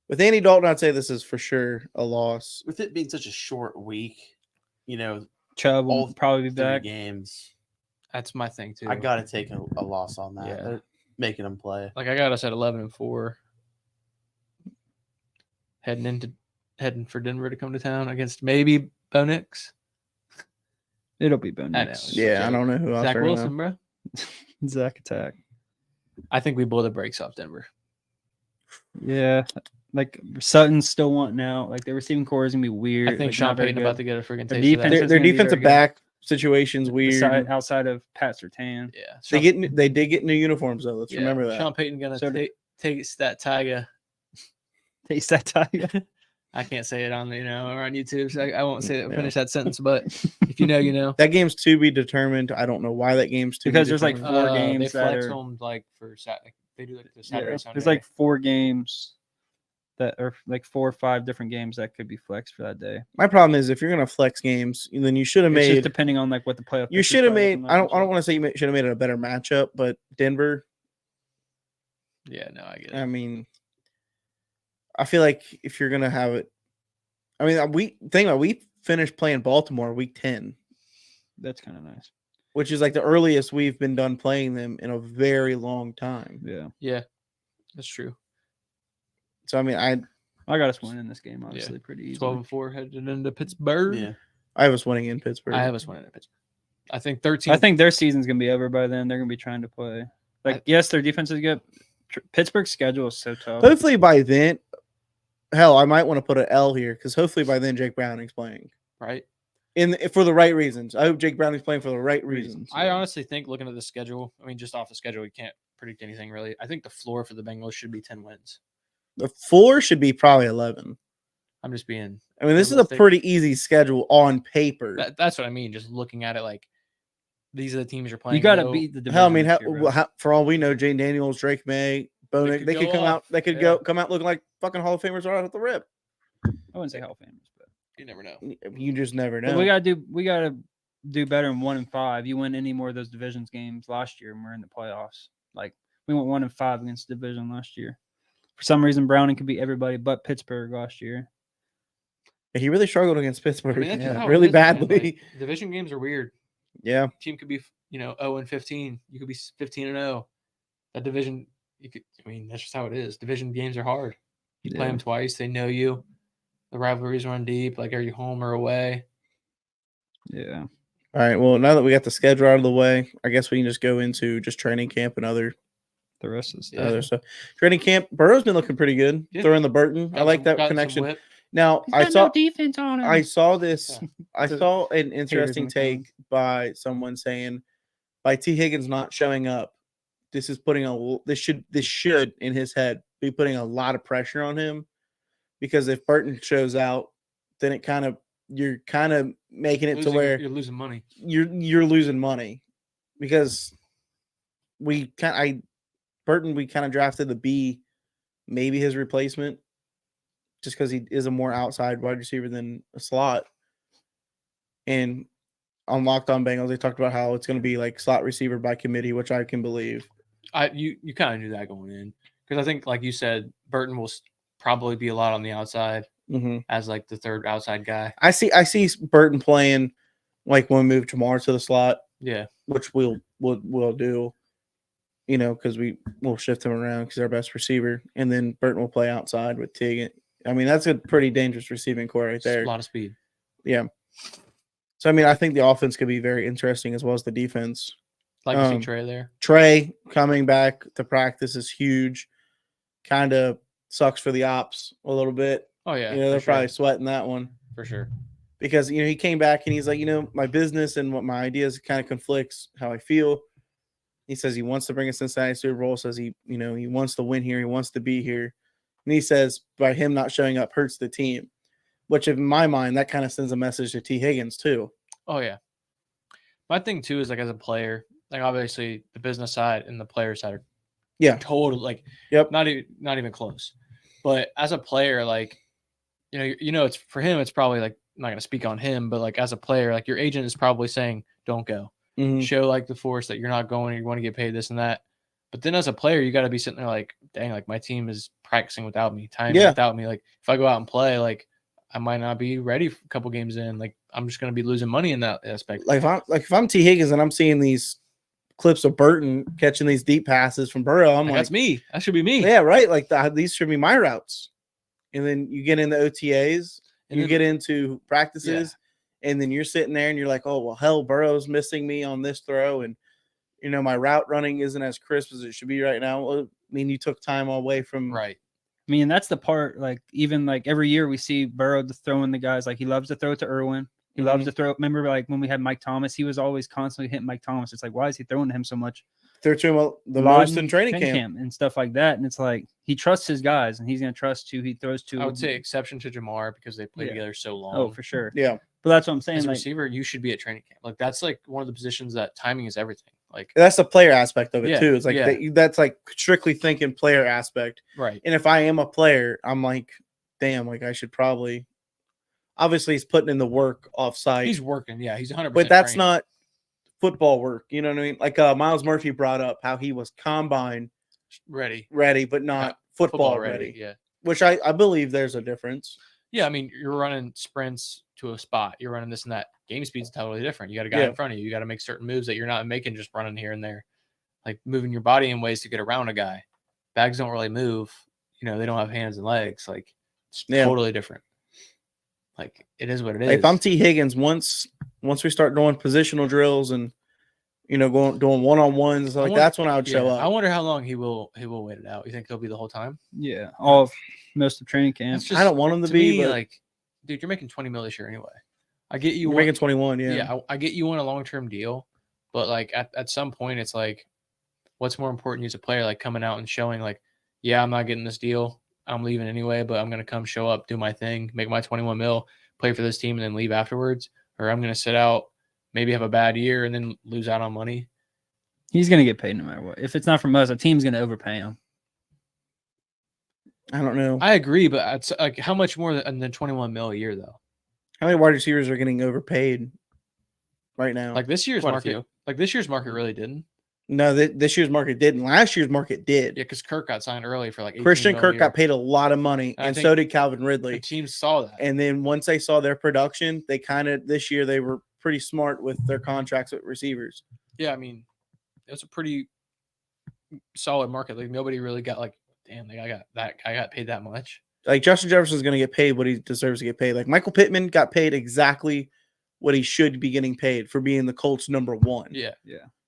with Andy Dalton, I'd say this is for sure a loss. With it being such a short week, Chubb all will probably be 3 back. games, That's my thing too. I got to take a loss on that. Yeah. They're making them play. Like I got us at 11-4, heading for Denver to come to town against maybe Bo Nix. It'll be I know. bonus. Yeah, I don't know who else. Zach they're gonna- Wilson, bro. Zach attack. I think we blow the brakes off Denver. Yeah, like Sutton's still wanting out. Like the receiving core is gonna be weird. I think like, Sean not very Payton about good. to get a freaking Their taste of that. defense is Their gonna be very defensive good. back situation's weird. Outside of Pat Surtain. Yeah, They did get new uniforms though. Let's remember that. Sean Payton gonna So take that tiger. Taste that tiger. I can't say it on or on YouTube, so I won't say that. Yeah. Finish that sentence. But if you know, you know. That game's to be determined. I don't know why that game's to Because be there's, like, determined. 4 games They that flex are- them like for Saturday. They do like the Yeah, Saturday. Sunday. there's like 4 games that are like 4 or 5 different games that could be flexed for that day. My problem is if you're gonna flex games, then you should have It's just made. depending on like what the playoff. You should have made. I don't want to say you should have made it a better matchup, but Denver. Yeah, no, I get it. I mean, I feel like if you're gonna have it, I mean, we finished playing Baltimore week 10, That's kind of nice. which is like the earliest we've been done playing them in a very long time. Yeah, Yeah, that's true. So I mean, I I got us winning this game. Obviously, pretty easy. 12-4 headed into Pittsburgh. Yeah. have us winning in Pittsburgh. I have us winning at Pittsburgh. I think 13. I think their season's gonna be over by then. They're gonna be trying to play. Yes, their defense is good. Pittsburgh's schedule is so tough. Hopefully by then, hell, I might want to put an L here because hopefully by then Jake Browning's playing right. for the right reasons. I hope Jake Browning's playing for the right reasons. I honestly think looking at the schedule, I mean, just off the schedule, you can't predict anything really. I think the floor for the Bengals should be 10 wins. The floor should be probably 11. I'm just being. I mean, this is a pretty easy schedule on paper. That's what I mean. Just looking at it, like these are the teams you're playing. You got to beat the division. Hell, I mean, for all we know, Jane Daniels, Drake May, Bonek, they could come out. They could come out looking like fucking Hall of Famers right at the rip. I wouldn't say Hall of Famers, but you never know. You just never know. But we gotta do better than 1-5. You win any more of those divisions games last year, and we're in the playoffs. Like we went 1-5 against the division last year. For some reason, Browning could beat everybody but Pittsburgh last year. He really struggled against Pittsburgh, I mean, really badly. Like, division games are weird. Yeah, team could be 0-15. You could be 15-0. That division, you could. I mean, that's just how it is. Division games are hard. You play them twice. They know you. The rivalries run deep. Like, are you home or away? Yeah. All right. Well, now that we got the schedule out of the way, I guess we can just go into just training camp and the rest of the stuff. Other stuff. Training camp. Burrow's been looking pretty good. Yeah. Throwing the Burton. I like that connection. Now I saw defense on him. I saw this. Yeah. I saw an interesting take by someone saying, by T. Higgins not showing up, this is putting this should in his head be putting a lot of pressure on him, because if Burton shows out, then you're kind of making it to where you're losing money. You're losing money, because Burton we kind of drafted the B, maybe his replacement, just because he is a more outside wide receiver than a slot. And on Locked On Bengals, they talked about how it's going to be like slot receiver by committee, which I can believe. You kind of knew that going in, because I think, like you said, Burton will probably be a lot on the outside as like the third outside guy. I see Burton playing like when we move Jamar to the slot. Yeah, which we'll do. Because we'll shift him around because our best receiver, and then Burton will play outside with Tig. I mean, that's a pretty dangerous receiving core right there. A lot of speed. Yeah. So, I mean, I think the offense could be very interesting as well as the defense. Like to see Trey there. Trey coming back to practice is huge. Kind of sucks for the ops a little bit. Oh, yeah. They're probably sweating that one. For sure. Because, he came back and he's like, my business and what my ideas kind of conflicts how I feel. He says he wants to bring a Cincinnati Super Bowl, says he wants to win here. He wants to be here. And he says by him not showing up hurts the team, which in my mind, that kind of sends a message to T. Higgins too. Oh, yeah. My thing too is like as a player, like obviously the business side and the player side are total like not even close. But as a player, like it's for him, it's probably like, I'm not gonna speak on him, but like as a player, like your agent is probably saying, don't go. Show like the force that you're not going, you want to get paid this and that. But then as a player, you got to be sitting there like, dang, like my team is practicing without me, without me. Like if I go out and play, like I might not be ready for a couple games in. Like I'm just going to be losing money in that aspect. Like if I'm T. Higgins and I'm seeing these clips of Burton catching these deep passes from Burrow, I'm like, that's me. That should be me. Yeah, right. Like these should be my routes. And then you get into OTAs and you get into practices. Yeah. And then you're sitting there and you're like, oh, well, hell, Burrow's missing me on this throw. And, my route running isn't as crisp as it should be right now. Well, I mean, you took time away from. Right. I mean, that's the part, like, even like every year we see Burrow throwing the guys. Like, he loves to throw it to Irwin. He loves to throw. Remember, like, when we had Mike Thomas, he was always constantly hitting Mike Thomas. It's like, why is he throwing to him so much? They're throwing the most in training camp and stuff like that. And it's like, he trusts his guys, and he's going to trust who he throws to. I would say exception to Jamar because they played together so long. Oh, for sure. Yeah. But that's what I'm saying. As a receiver, you should be at training camp. Like that's like one of the positions that timing is everything. Like that's the player aspect of it too. It's like that's like strictly thinking player aspect. Right. And if I am a player, I'm like, damn, like I should probably. Obviously, he's putting in the work off site. He's working. Yeah, he's 100%. But that's not football work. You know what I mean? Like Miles Murphy brought up how he was combine ready, but not football ready. Yeah. Which I believe there's a difference. Yeah, I mean, you're running sprints to a spot. You're running this and that. Game speed's totally different. You got a guy in front of you. You got to make certain moves that you're not making just running here and there. Like moving your body in ways to get around a guy. Bags don't really move. They don't have hands and legs. Like it's totally different. Like it is what it is. If I'm T. Higgins, once Once we start doing positional drills and doing one-on-ones, like that's when I would show up. I wonder how long he will wait it out. You think he'll be the whole time? Yeah, most of training camp. That's just, I don't want him to be, me, but like, dude, you're making $20 million this year anyway. I get you. you're making 21, yeah. Yeah, I get you on a long-term deal, but like at some point, it's like, what's more important as a player? Like coming out and showing, like, yeah, I'm not getting this deal. I'm leaving anyway, but I'm gonna come show up, do my thing, make my 21 mil, play for this team, and then leave afterwards. Or I'm gonna sit out, maybe have a bad year, and then lose out on money. He's gonna get paid no matter what. If it's not from us, a team's gonna overpay him. I don't know. I agree, but it's like how much more than 21 mil a year though? How many wide receivers are getting overpaid right now? Like this year's Quite a market, few. like this year's market really didn't. No, this year's market didn't. Last year's market did. Yeah, because Kirk got signed early for like 18 Christian mil a Kirk year. got paid a lot of money, I and think so did Calvin The Ridley. teams saw that. And then once they saw their production, they this year they were pretty smart with their contracts with receivers. Yeah, I mean, it was a pretty solid market. Like nobody really got like, damn, I got paid that much. Like Justin Jefferson's going to get paid what he deserves to get paid. Like Michael Pittman got paid exactly what he should be getting paid for being the Colts #1. Yeah.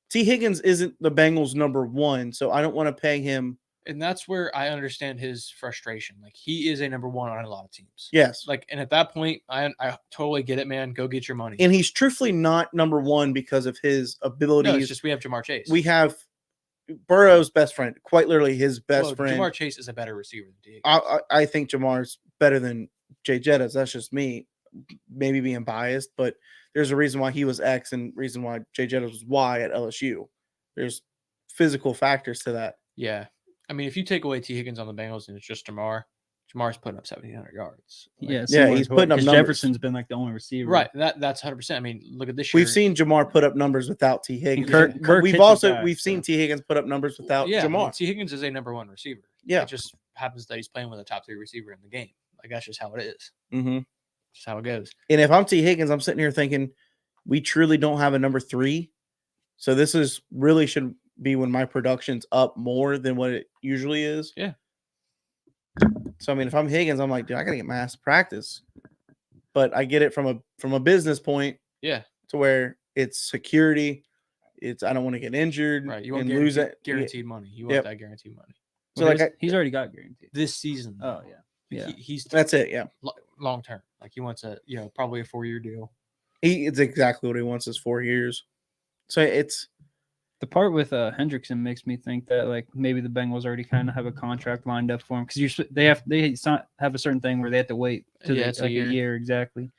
T. Higgins isn't the Bengals #1, so I don't want to pay him. And that's where I understand his frustration. Like he is a #1 on a lot of teams. Yes. Like, and at that point, I totally get it, man. Go get your money. And he's truthfully not #1 because of his abilities. No, it's just we have Jamar Chase. We have Burrow's best friend, quite literally his best Well, friend. Jamar Chase is a better receiver than T. I think Jamar's better than Jay Jettas. That's just me, maybe being biased, but there's a reason why he was X and reason why Jay Jettas was Y at LSU. There's physical factors to that. Yeah. I mean, if you take away T. Higgins on the Bengals and it's just Jamar's putting up 1,700 yards. Like, Yeah, he's putting up numbers. Jefferson's been like the only receiver. right. That's 100%. I mean, look at this year. We've seen Jamar put up numbers without T. Higgins. Kirk But hits his guys, we've seen so. T. Higgins put up numbers without yeah, I mean, Jamar. T. Higgins is a #1 receiver. Yeah. It just happens that he's playing with a top 3 receiver in the game. Like that's just how it is. Mm-hmm. Just how it goes. And if I'm T. Higgins, I'm sitting here thinking we truly don't have a #3. So this is really should be when my production's up more than what it usually is. Yeah. So I mean, if I'm Higgins, I'm like, dude, I gotta get my ass to practice. But I get it from a business point. Yeah. To where it's security. It's I don't want to get injured Right. You want and lose it. guaranteed money. You want Yep. that guaranteed money. So like he's already got guaranteed. This season. Oh yeah, yeah. He's that's it. Yeah. long term. Like he wants probably a 4-year deal. It's exactly what he wants is 4 years. So it's The part with Hendrickson makes me think that like maybe the Bengals already kind of have a contract lined up for him because they have a certain thing where they have to wait to it's like a a year. year exactly.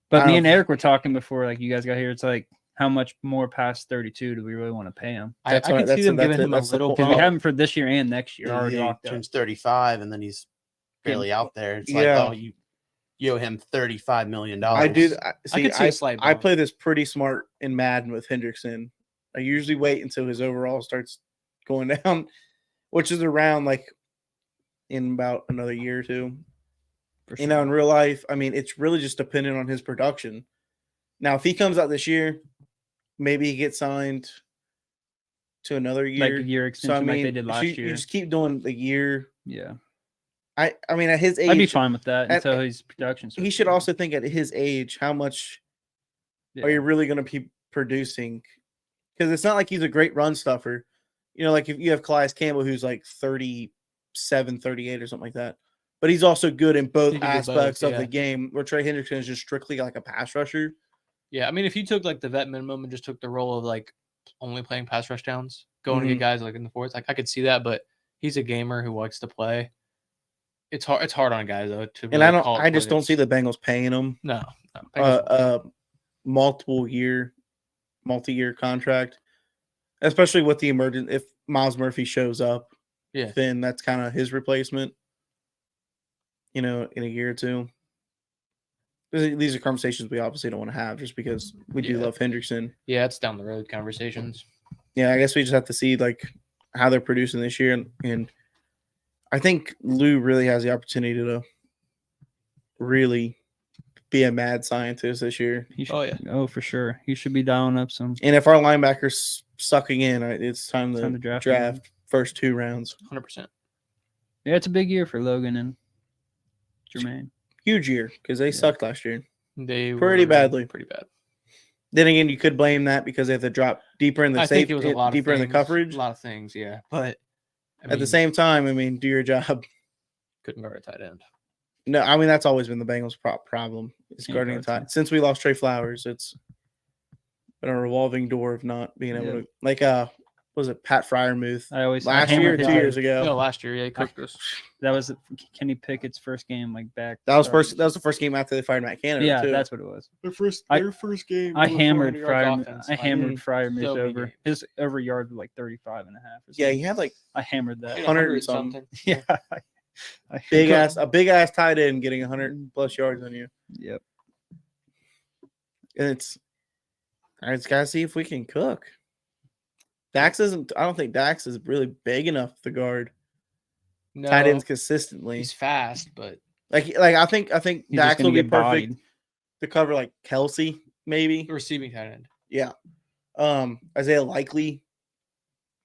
But I me don't- and Eric were talking before like you guys got here. It's like how much more past 32 do we really want to pay him? I That's can right, see that's them it, that's giving it, him a that's the little point. Because we bump. have him for this year and next year already he locked up. turns 35 and then he's barely out there. It's like, Yeah. oh, you owe him $35 million. I do. I See, could see a slight I bump. play this pretty smart in Madden with Hendrickson. I usually wait until his overall starts going down, which is around like in about another year or two. For You know, in real life, I mean, it's really just dependent on his production. Now, if he comes out this year, maybe he gets signed to another like year. a year So I extension mean, like they did last you year. just keep doing the year. Yeah, I mean, at his age, I'd be fine with that at- until his production. he starts should going. also think at his age, how much Yeah. are you really going to be producing? Because it's not like he's a great run stuffer. You know, like if you have Calais Campbell, who's like 37, 38 or something like that. But he's also good in both He can do both, aspects of yeah. the game, where Trey Hendrickson is just strictly like a pass rusher. Yeah, I mean, if you took like the vet minimum and just took the role of like only playing pass rush downs, going to get guys like in the fourth, like I could see that. But he's a gamer who likes to play. It's hard. It's hard on guys though to. And really call it I just don't quits. see the Bengals paying him No. Bengals- multi-year contract, especially with the emergent. If Miles Murphy shows up, Yeah. then that's kind of his replacement. You know, in a year or two. These are conversations we obviously don't want to have, just because we do Yeah. love Hendrickson. Yeah, it's down the road conversations. Yeah, I guess we just have to see like how they're producing this year, and I think Lou really has the opportunity to really be a mad scientist this year. He should, Oh, yeah. Oh, for sure. He should be dialing up some. And if our linebackers sucking in, it's time to, Time to draft draft first 2 rounds. 100%. Yeah, it's a big year for Logan and Jermaine. Huge year because they sucked last year. They Pretty were badly. Pretty bad. Then again, you could blame that because they have to drop deeper in the I think it was a lot deeper of in the things, coverage. A lot of things, yeah. But At the same time, I mean, do your job. couldn't guard a tight end. No, I mean that's always been the Bengals' problem is Can't guarding guard the tight. tight. Since we lost Trey Flowers, it's been a revolving door of not being able to was it Pat Fryermuth last year or 2 years ago? No, last year, yeah, he cooked us. That was Kenny Pickett's first game, like back. That was the first game after they fired Matt Canada. Yeah, too. that's what it was. their first game. I hammered 400 yards Fryer. offense, I like, hammered Fryermuth so many over. games. His over yard was like 35 and a half. Or Yeah, something. he had like I hammered that. 100 and something. Yeah. a big ass tight end getting 100 plus yards on you. Yep. And I just gotta see if we can cook. Dax isn't. I don't think Dax is really big enough to guard No, tight ends consistently. he's fast, but Like I think He's just Dax gonna will be get perfect bodied. to cover like Kelsey maybe. receiving tight end. Yeah. Isaiah Likely,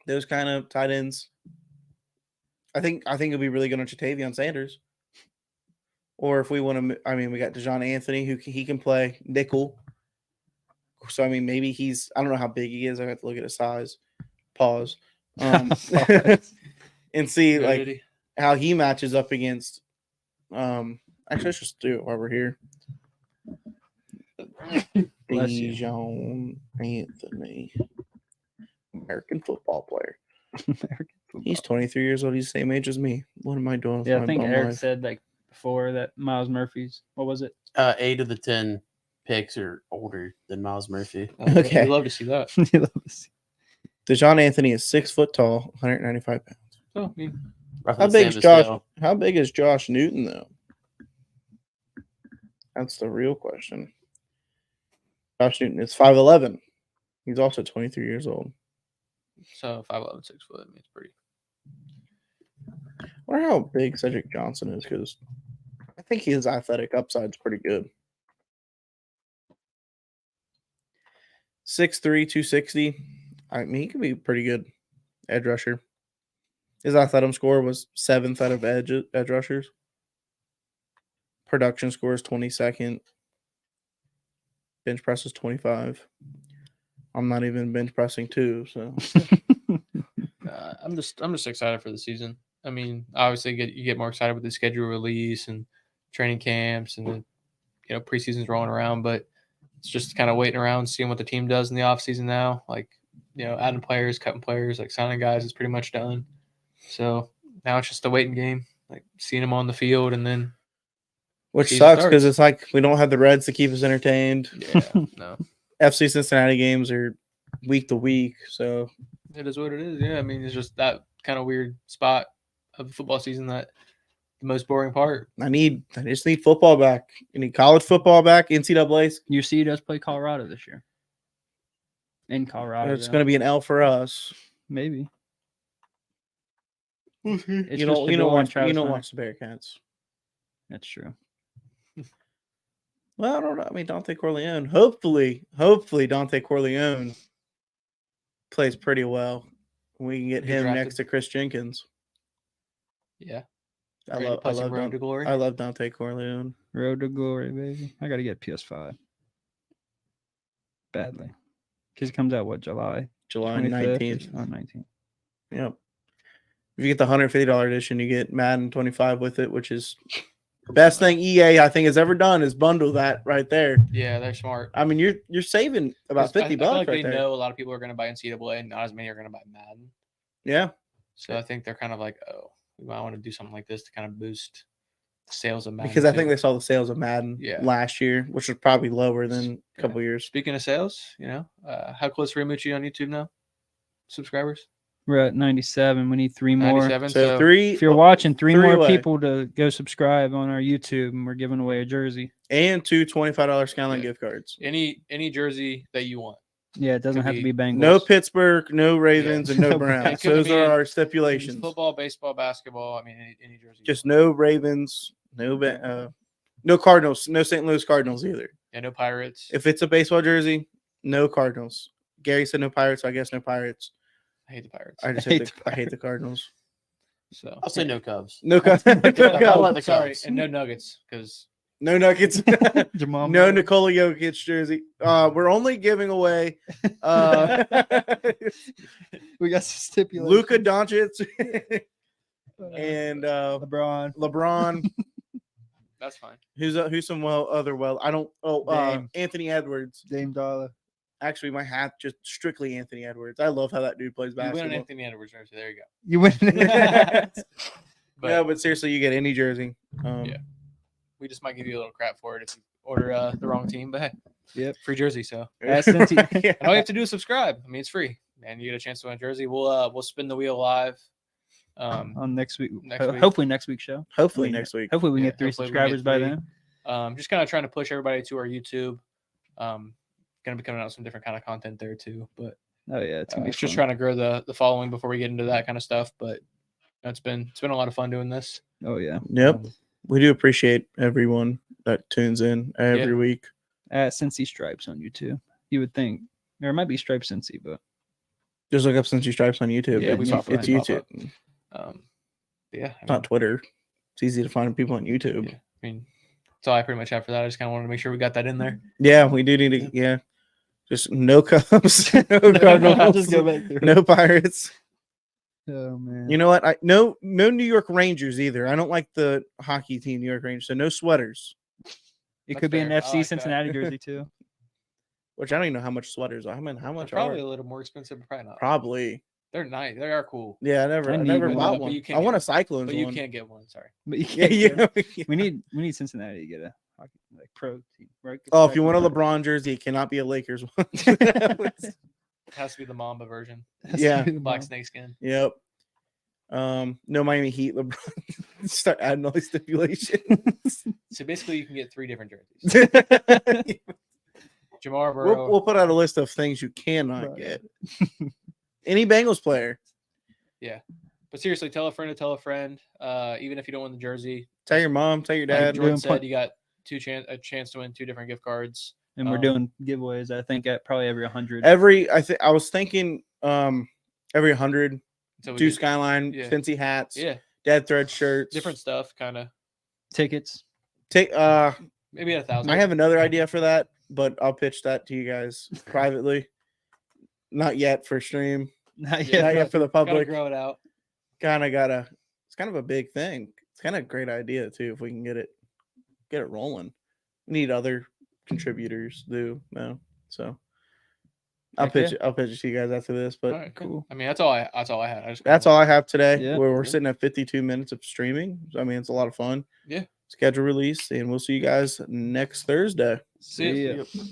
those kind of tight ends. I think it'll be really good on Jatavion Sanders. Or if we want to, I mean, we got DeJohn Anthony who he can play nickel. So I mean, maybe I don't know how big he is. I have to look at his size. Pause. And see Who like did he? how he matches up against. Actually, let's just do it while we're here. Bless you. DeJohn Anthony, American football player. He's 23 years old. He's the same age as me. What am I doing? With Yeah, my I think bum Eric life? said like before that Miles Murphy's. What was it? 8 of the 10 picks are older than Miles Murphy. Okay. I'd love to see that. DeJohn Anthony is 6 foot tall, 195 pounds. Oh, I mean, Roughly How the big same is as Josh? Hill. How big is Josh Newton though? That's the real question. Josh Newton is 5'11". He's also 23 years old. so 5'11", 6 foot. I mean, it's pretty. I wonder how big Cedric Johnson is because I think his athletic upside's pretty good. 6'3", 260. I mean, he could be a pretty good edge rusher. His athletic score was 7th out of edge rushers. Production score is 22nd. Bench press is 25. I'm not even bench pressing 2, so I'm just excited for the season. I mean, obviously, you get more excited with the schedule release and training camps and the preseason's rolling around, but it's just kind of waiting around, seeing what the team does in the offseason now. Like, adding players, cutting players, like signing guys is pretty much done. So now it's just a waiting game, like seeing them on the field, and then which season sucks because starts. it's like we don't have the Reds to keep us entertained. Yeah, no, FC Cincinnati games are week to week, so it is what it is. Yeah, I mean, it's just that kind of weird spot of the football season that the most boring part. I just need football back. I need college football back. NCAA's. UC does play Colorado this year. In Colorado, It's going to be an L for us. maybe. You It's don't just Fedora and watch Travis Hunter. the Bearcats. That's true. Well, I don't know. I mean, Dante Corleone. Hopefully Dante Corleone plays pretty well. We can get He him drafted. next to Chris Jenkins. Yeah, I Ready to play some Road to Glory. I love Dante Corleone. Road to glory, baby. I got to get PS5 badly because it comes out July July 25th? 19th. Oh, 19th. Yep. If you get the $150 edition, you get Madden 25 with it, which is the best thing EA I think has ever done is bundle that right there. Yeah, they're smart. I mean, you're saving about 50 I feel bucks like right they there. know a lot of people are going to buy NCAA, and not as many are going to buy Madden. Yeah. So I think they're kind of like, oh, we might want to do something like this to kind of boost the sales of Madden. Because I think too. they saw the sales of Madden Yeah. last year, which was probably lower than a couple years. Speaking of sales, how close are Rimucci on YouTube now? Subscribers? We're at 97. We need 3 more. 97. So three, If you're watching, three more away. people to go subscribe on our YouTube, and we're giving away a jersey. and 2 $25 Skyline Yeah. gift cards. Any jersey that you want. Yeah, it doesn't Could have to be Bengals. No Pittsburgh, no Ravens, and no No Browns. It could Those be are our It's stipulations. football, baseball, basketball. I mean, any jersey. you Just want. no Ravens, no Cardinals, no St. Louis Cardinals either. Yeah, no Pirates. If it's a baseball jersey, no Cardinals. Gary said no Pirates, so I guess no Pirates. I hate the Pirates. I just hate I hate the Cardinals. So I'll say no Cubs. No Cubs. I'll let the sorry, Cubs. and no Nuggets because No Nuggets. Jamal No Murray. Nikola Jokic jersey. We're only giving away We got some stipulations. Luka Doncic and LeBron. That's fine. who's some I don't Dame. Anthony Edwards. Dame Dollar. Actually, my hat just strictly Anthony Edwards. I love how that dude plays You win an basketball. Anthony Edwards jersey. There you go. You win. No, but seriously, you get any jersey. Yeah. We just might give you a little crap for it if you order the wrong team, but hey, Yep. free jersey. So At Cincy. Yeah. and all you have to do is subscribe. I mean, it's free, and you get a chance to win a jersey. We'll spin the wheel live. On next week. Next week. Hopefully next week's show. Hopefully next week. Hopefully we can Yeah, get 3 hopefully we can get subscribers by 3. then. Just kind of trying to push everybody to our YouTube. Gonna be coming out with some different kind of content there too, but Oh yeah, it's gonna be it's just fun. trying to grow the following before we get into that kind of stuff. But it's been a lot of fun doing this. Oh yeah. Yep. Um, We do appreciate everyone that tunes in every week. At Cincy Stripes on YouTube. You would think there might be Stripes Cincy, but Just look up Cincy Stripes on YouTube. Yeah, we pop it's up. YouTube. Yeah, It's not Twitter. It's easy to find people on YouTube. yeah, I mean, that's all I pretty much have for that. I just kind of wanted to make sure we got that in there. Yeah, we do need to. Yeah, just no Cubs, no Cardinals, Just go back through. no Pirates. Oh man. You know what? No New York Rangers either. I don't like the hockey team, New York Rangers. So no sweaters. It That's could be an fair. I FC like that. Cincinnati jersey too. Which I don't even know how much sweaters are. I mean, how They're much probably are? a little more expensive, but probably not. Probably. They're nice. They are cool, Yeah, I I need never one. bought But one. you can't I want get- a Cyclones but you one. can't get one. Sorry. But you Yeah, can't yeah. get- we need Cincinnati to get a hockey like pro team, right? Oh, if you want a LeBron jersey, it cannot be a Lakers one. It has to be the Mamba version, Yeah. black snakeskin. Yep. No Miami Heat LeBron. Start adding all these stipulations. So basically, you can get 3 different jerseys. Jamar Burrow. we'll put out a list of things you cannot Right. get. Any Bengals player. But seriously, tell a friend to tell a friend. Even if you don't win the jersey, Tell your mom, tell your like dad. doing Jordan pla- said, you got a chance to win 2 different gift cards. And we're doing giveaways. I think at probably every 100. I was thinking every 100, So we 2 did- Skyline, yeah. Cincy hats, yeah, Dead Thread shirts. different stuff, kind of. tickets. Take Maybe 1,000. I have another idea for that, but I'll pitch that to you guys privately. Not yet for stream. Not Yeah, Not yet. yet for the Gotta public. grow it out. It's kind of a big thing. It's kind of a great idea too if we can get it rolling. We need other contributors too now. So I'll Heck yeah. pitch it to you guys after this. But All right, cool. cool. I mean, that's all I had. that's all I have today. Yeah. We're Yeah. sitting at 52 minutes of streaming. I mean, it's a lot of fun. Yeah. Schedule release, and we'll see you guys next Thursday. See ya. Yeah.